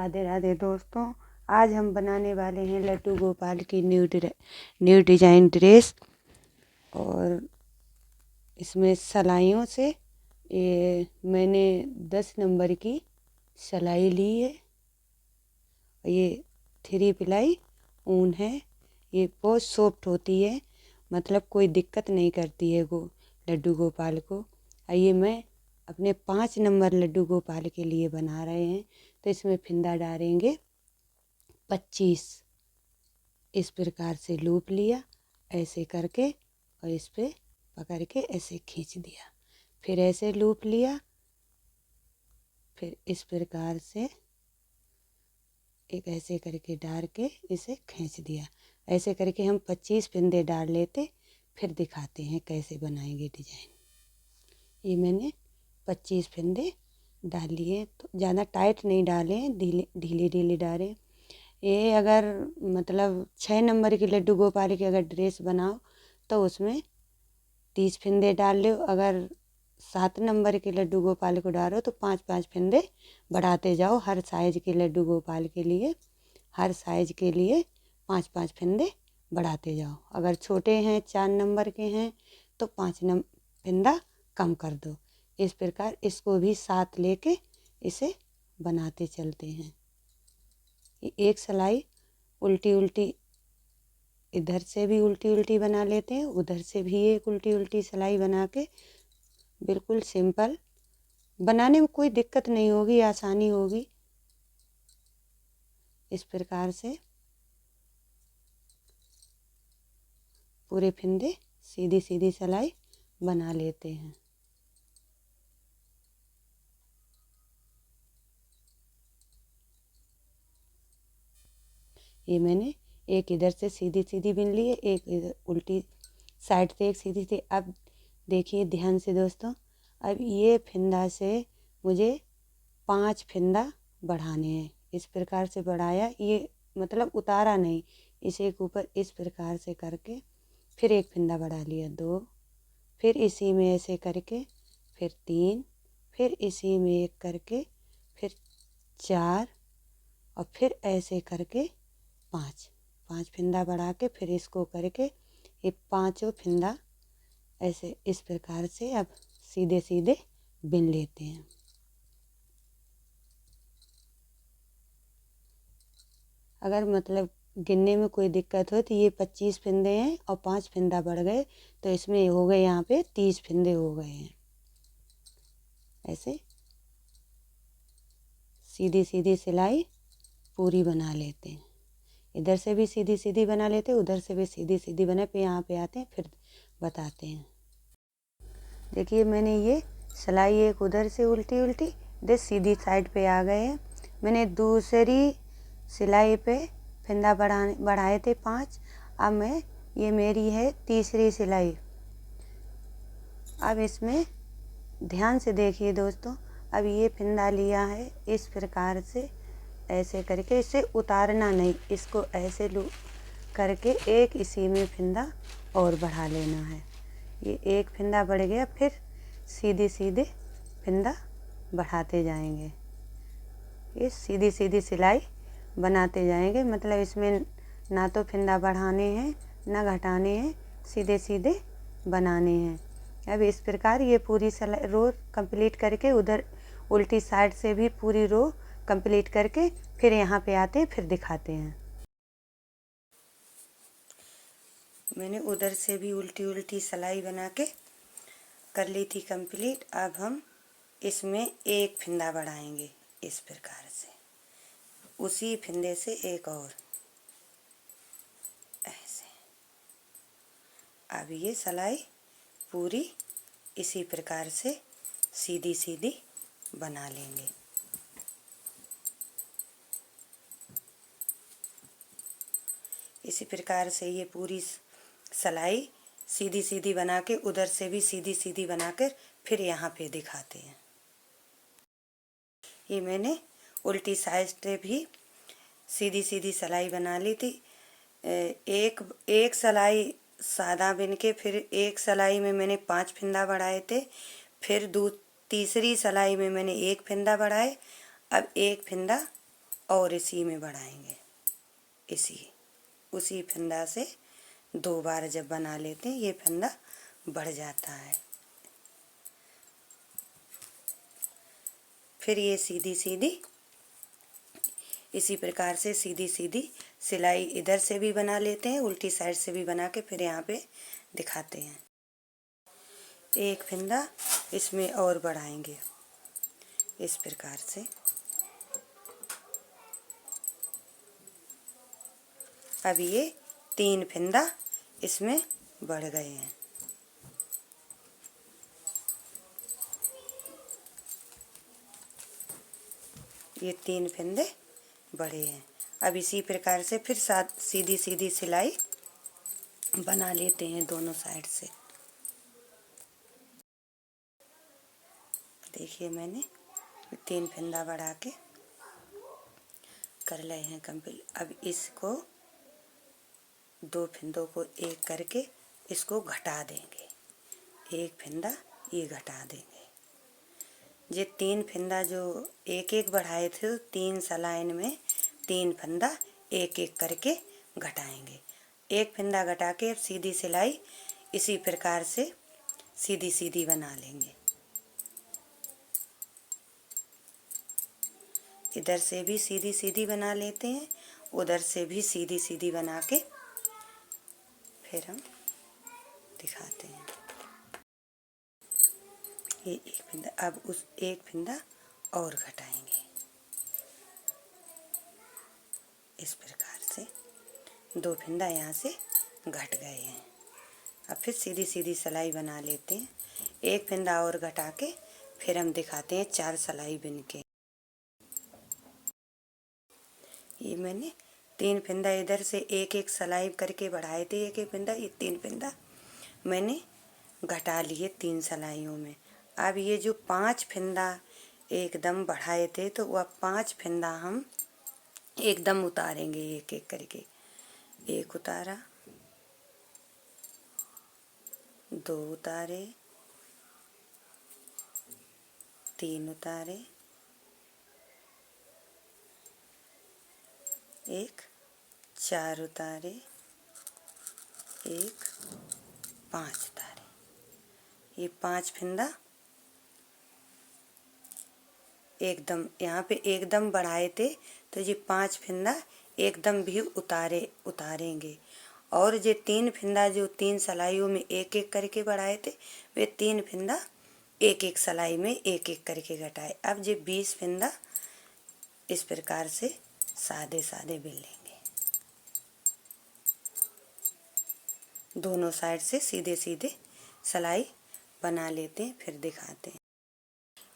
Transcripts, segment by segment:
राधे राधे दोस्तों। आज हम बनाने वाले हैं लड्डू गोपाल की न्यू डिजाइन ड्रेस। और इसमें सिलाइयों से ये मैंने 10 नंबर की सिलाई ली है। ये 3 प्लाई ऊन है। ये बहुत सॉफ्ट होती है, मतलब कोई दिक्कत नहीं करती है लड्डू गोपाल को। ये मैं अपने 5 नंबर लड्डू गोपाल के लिए बना रहे हैं। तो इसमें फिंदा डालेंगे 25। इस प्रकार से लूप लिया ऐसे करके और इस पे पकड़ के ऐसे खींच दिया, फिर ऐसे लूप लिया, फिर इस प्रकार से एक ऐसे करके डाल के इसे खींच दिया। ऐसे करके हम 25 फिंदे डाल लेते, फिर दिखाते हैं कैसे बनाएंगे डिजाइन। ये मैंने 25 फिंदे डाल लिए। तो ज़्यादा टाइट नहीं डालें, ढीले ढीले डालें। ये अगर मतलब 6 नंबर की लड्डू गोपाल की अगर ड्रेस बनाओ तो उसमें 30 फिंदे डाल लो। अगर 7 नंबर के लड्डू गोपाल को डालो तो 5-5 फिंदे बढ़ाते जाओ। हर साइज़ के लड्डू गोपाल के लिए, हर साइज़ के लिए 5-5 फिंदे बढ़ाते जाओ। अगर छोटे हैं 4 नंबर के हैं तो 5 फिंदा कम कर दो। इस प्रकार इसको भी साथ लेके इसे बनाते चलते हैं। एक सिलाई उल्टी उल्टी, इधर से भी उल्टी उल्टी बना लेते हैं, उधर से भी एक उल्टी उल्टी सिलाई बना के बिल्कुल सिंपल बनाने में कोई दिक्कत नहीं होगी, आसानी होगी। इस प्रकार से पूरे फिंदे सीधी सीधी सिलाई बना लेते हैं। ये मैंने एक इधर से सीधी सीधी बिन ली है, एक इधर उल्टी साइड से एक सीधी थी। अब देखिए ध्यान से दोस्तों, अब ये फिंदा से मुझे 5 फिंदा बढ़ाने हैं। इस प्रकार से बढ़ाया, ये मतलब उतारा नहीं, इसे के ऊपर इस प्रकार से करके फिर एक फिंदा बढ़ा लिया, 2, फिर इसी में ऐसे करके फिर 3, फिर इसी में एक करके फिर 4 और फिर ऐसे करके 5 फिंदा बढ़ा के फिर इसको करके ये 5 फिंदा ऐसे इस प्रकार से अब सीधे सीधे बिन लेते हैं। अगर मतलब गिनने में कोई दिक्कत हो तो ये 25 फिंदे हैं और 5 फिंदा बढ़ गए तो इसमें हो गए यहाँ पे 30 फिंदे हो गए हैं। ऐसे सीधी सीधी सिलाई पूरी बना लेते हैं। इधर से भी सीधी सीधी बना लेते हैं, उधर से भी सीधी सीधी बना पे यहाँ पे आते हैं, फिर बताते हैं। देखिए मैंने ये सिलाई एक उधर से उल्टी उल्टी दे सीधी साइड पे आ गए हैं। मैंने दूसरी सिलाई पे फिंदा बढ़ाए थे 5। अब मैं ये मेरी है तीसरी सिलाई। अब इसमें ध्यान से देखिए दोस्तों, अब ये फिंदा लिया है इस प्रकार से ऐसे करके, इसे उतारना नहीं, इसको ऐसे करके एक इसी में फिंदा और बढ़ा लेना है। ये एक फिंदा बढ़ गया, फिर सीधे सीधे फिंदा बढ़ाते जाएंगे। ये सीधी सीधी सिलाई बनाते जाएंगे, मतलब इसमें ना तो फिंदा बढ़ाने हैं ना घटाने हैं, सीधे सीधे बनाने हैं। अब इस प्रकार ये पूरी रो कंप्लीट करके उधर उल्टी साइड से भी पूरी रो कंप्लीट करके फिर यहाँ पे आते हैं, फिर दिखाते हैं। मैंने उधर से भी उल्टी उल्टी सिलाई बना के कर ली थी कंप्लीट। अब हम इसमें एक फिंदा बढ़ाएंगे इस प्रकार से, उसी फिंदे से एक और ऐसे। अब ये सिलाई पूरी इसी प्रकार से सीधी सीधी बना लेंगे। इसी प्रकार से ये पूरी सिलाई सीधी सीधी बना के उधर से भी सीधी सीधी बनाकर फिर यहाँ पे दिखाते हैं। ये मैंने उल्टी साइड से भी सीधी सीधी सिलाई बना ली थी। एक सिलाई सादा बिन के फिर एक सिलाई में मैंने 5 फिंदा बढ़ाए थे, फिर तीसरी सिलाई में मैंने एक फिंदा बढ़ाए। अब एक फिंदा और इसी में बढ़ाएंगे। उसी फंदा से 2 बार जब बना लेते हैं ये फंदा बढ़ जाता है। फिर ये सीधी सीधी इसी प्रकार से सीधी सीधी सिलाई इधर से भी बना लेते हैं, उल्टी साइड से भी बना के फिर यहाँ पे दिखाते हैं। एक फंदा इसमें और बढ़ाएंगे इस प्रकार से। अब ये 3 फंदा इसमें बढ़ गए हैं। ये 3 फंदे बढ़े हैं। अब इसी प्रकार से फिर सीधी सीधी सिलाई बना लेते हैं दोनों साइड से। देखिए मैंने 3 फंदा बढ़ा के कर लिए हैं कंप्लीट। अब इसको 2 फंदों को एक करके इसको घटा देंगे। एक फंदा ये घटा देंगे। ये 3 फंदा जो एक एक बढ़ाए थे 3 सलाइन में 3 फंदा एक एक करके घटाएंगे। एक फंदा घटा के सीधी सिलाई इसी प्रकार से सीधी सीधी बना लेंगे। इधर से भी सीधी सीधी बना लेते हैं, उधर से भी सीधी सीधी बना के फिर हम दिखाते हैं। ये एक फंदा, अब उस एक फंदा और घटाएंगे इस प्रकार से। 2 फंदा यहाँ से घट गए हैं। अब फिर सीधी सीधी सिलाई बना लेते हैं। एक फंदा और घटा के फिर हम दिखाते हैं 4 सिलाई बन के। ये मैंने 3 फंदा इधर से एक एक सिलाई करके बढ़ाए थे, एक एक फंदा, ये 3 फंदा मैंने घटा लिए 3 सिलाइयों में। अब ये जो 5 फंदा एकदम बढ़ाए थे तो वह 5 फंदा हम एकदम उतारेंगे एक एक करके। 1 उतारा, 2 उतारे, 3 उतारे, 1 4 उतारे, 1 5 उतारे। ये 5 फंदा एकदम यहाँ पे एकदम बढ़ाए थे तो ये 5 फंदा एकदम भी उतारेंगे। और ये 3 फंदा जो 3 सिलाइयों में एक एक करके बढ़ाए थे वे 3 फंदा एक एक सिलाई में एक एक करके घटाए। अब ये 20 फंदा इस प्रकार से सादे सादे बिल लेंगे। दोनों साइड से सीधे सीधे सिलाई बना लेते हैं, फिर दिखाते हैं।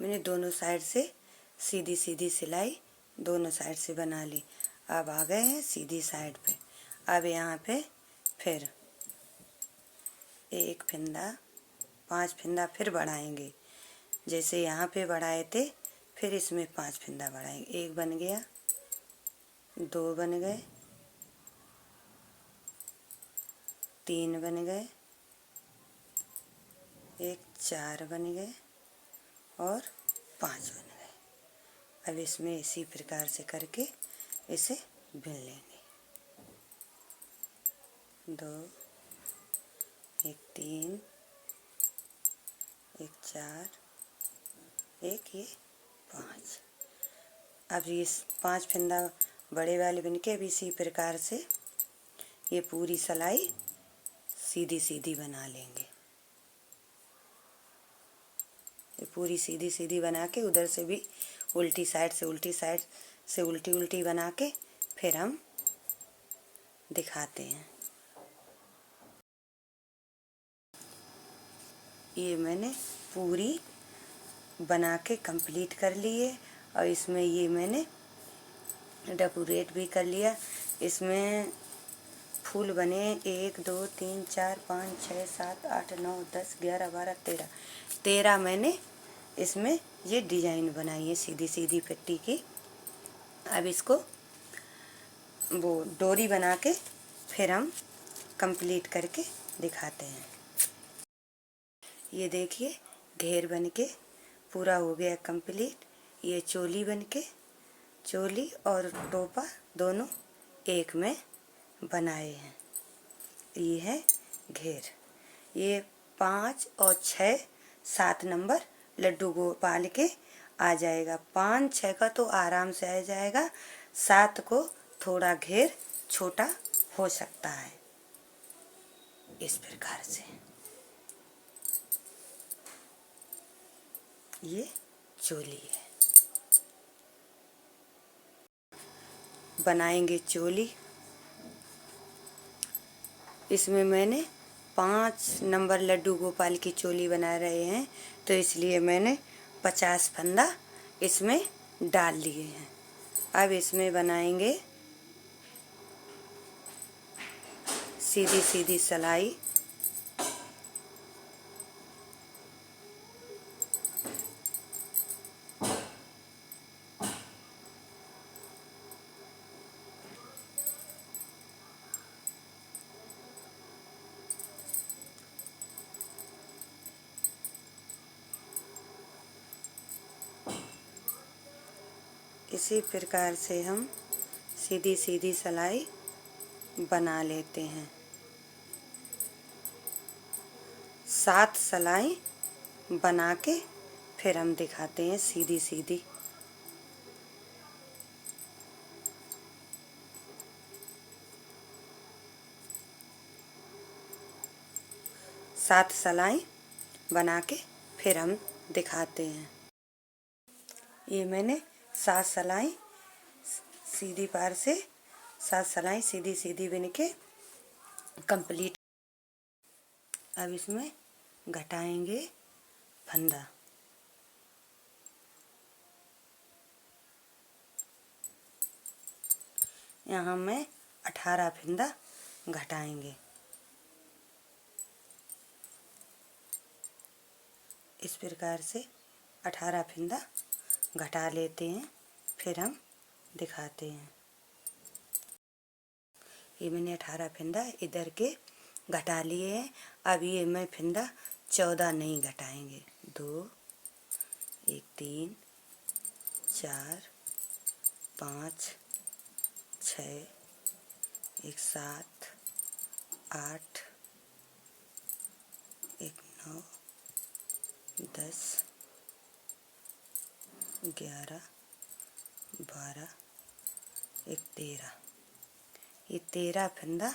मैंने दोनों साइड से सीधी सीधी सिलाई दोनों साइड से बना ली। अब आ गए हैं सीधी साइड पे। अब यहाँ पे फिर 1 फंदा, 5 फंदा फिर बढ़ाएंगे। जैसे यहाँ पे बढ़ाए थे फिर इसमें 5 फंदा बढ़ाएंगे। 1 बन गया, 2 बन गए, 3 बन गए, 1 4 बन गए और 5 बन गए। अब इसमें इसी प्रकार से करके इसे बिन लेंगे। 2 1 3 1 4 1 ये 5। अब ये 5 फंदा बड़े वाले बन के अब इसी प्रकार से ये पूरी सिलाई सीधी सीधी बना लेंगे। ये पूरी सीधी सीधी बना के उधर से भी उल्टी साइड से उल्टी उल्टी बना के फिर हम दिखाते हैं। ये मैंने पूरी बना के कंप्लीट कर ली है और इसमें ये मैंने डेकोरेट भी कर लिया। इसमें फूल बने 1 2 3 4 5 6 7 8 9 10 11 12 13 मैंने इसमें ये डिजाइन बनाई है सीधी सीधी पट्टी की। अब इसको वो डोरी बना के फिर हम कंप्लीट करके दिखाते हैं। ये देखिए घेर बन के पूरा हो गया कंप्लीट। ये चोली बन के चोली और टोपा दोनों एक में बनाए हैं। ये है घेर। ये 5 और 6 7 नंबर लड्डू गोपाल के आ जाएगा। 5 6 का तो आराम से आ जाएगा, 7 को थोड़ा घेर छोटा हो सकता है। इस प्रकार से ये चोली है। बनाएंगे चोली। इसमें मैंने 5 नंबर लड्डू गोपाल की चोली बना रहे हैं, तो इसलिए मैंने 50 फंदा इसमें डाल लिए हैं। अब इसमें बनाएंगे सीधी सीधी सिलाई। इसी प्रकार से हम सीधी सीधी सिलाई बना लेते हैं। 7 सिलाई बना के फिर हम दिखाते हैं सीधी सीधी। सात सिलाई बना के फिर हम दिखाते हैं। ये मैंने 7 सिलाई सीधी पार से 7 सिलाई सीधी सीधी बन के कंप्लीट। अब इसमें घटाएंगे फंदा। यहाँ में 18 फंदा घटाएंगे। इस प्रकार से 18 फंदा घटा लेते हैं, फिर हम दिखाते हैं। ये मैंने 18 फंदा इधर के घटा लिए हैं। अब ये मैं फंदा 14 नहीं घटाएंगे। 2 1 3 4 5 6 1 7 8 1 9 10 11 12 1 13। ये 13 फंदा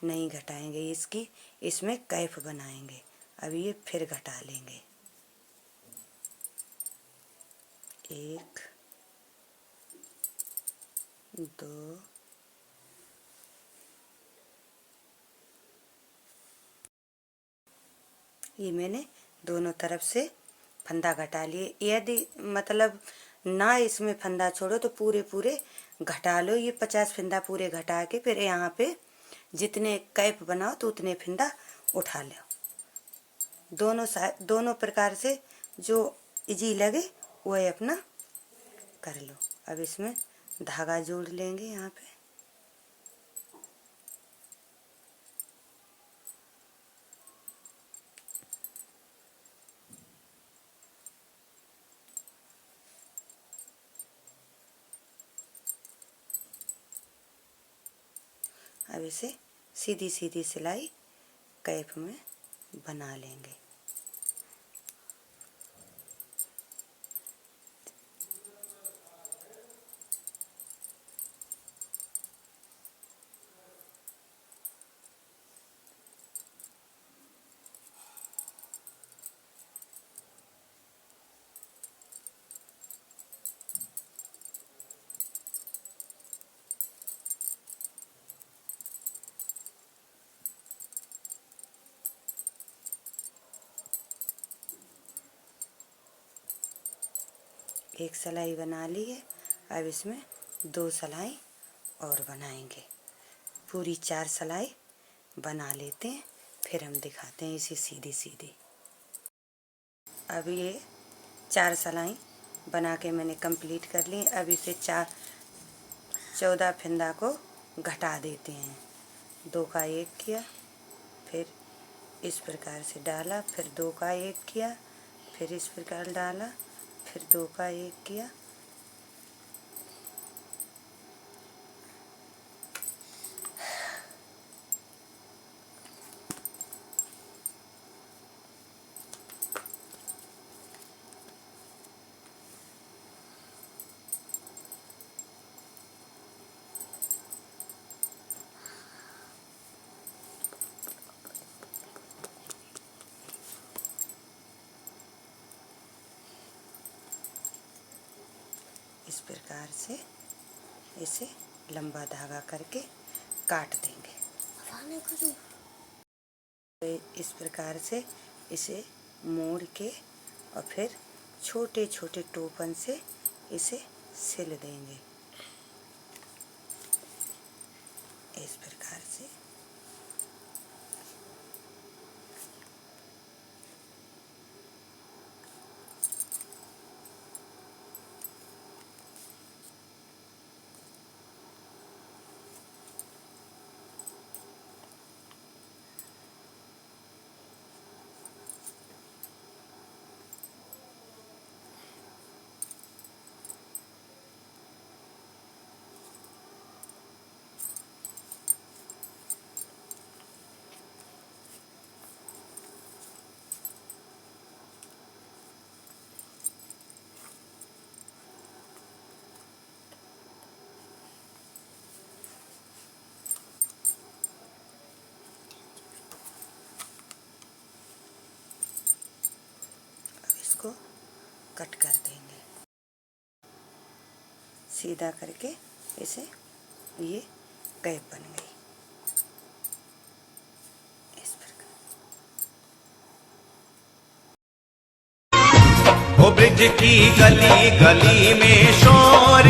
नहीं घटाएंगे इसकी, इसमें कैफ बनाएंगे। अब ये फिर घटा लेंगे। 1 2 ये मैंने दोनों तरफ से फंदा घटा लिए। यदि मतलब ना इसमें फंदा छोड़ो तो पूरे पूरे घटा लो। ये 50 फंदा पूरे घटा के फिर यहाँ पे जितने कैप बनाओ तो उतने फंदा उठा लो। दोनों प्रकार से जो इजी लगे वह अपना कर लो। अब इसमें धागा जोड़ लेंगे यहाँ पे। अब इसे सीधी सीधी सिलाई कैप में बना लेंगे। एक सिलाई बना ली है। अब इसमें 2 सिलाई और बनाएंगे। पूरी 4 सिलाई बना लेते हैं, फिर हम दिखाते हैं इसे सीधी सीधी। अब ये 4 सिलाई बना के मैंने कंप्लीट कर ली। अब इसे 14 फंदा को घटा देते हैं। 2 का 1 किया, फिर इस प्रकार से डाला, फिर 2 का 1 किया, फिर इस प्रकार डाला, फिर 2 का 1 किया, इस प्रकार से इसे लंबा धागा करके काट देंगे। इस प्रकार से इसे मोड़ के और फिर छोटे छोटे टोपन से इसे सिल देंगे। इस प्रकार से इसको कट कर देंगे सीधा करके। इसे ये कैप बन गई। इस प्रकार वो ब्रिज की गली गली में शोर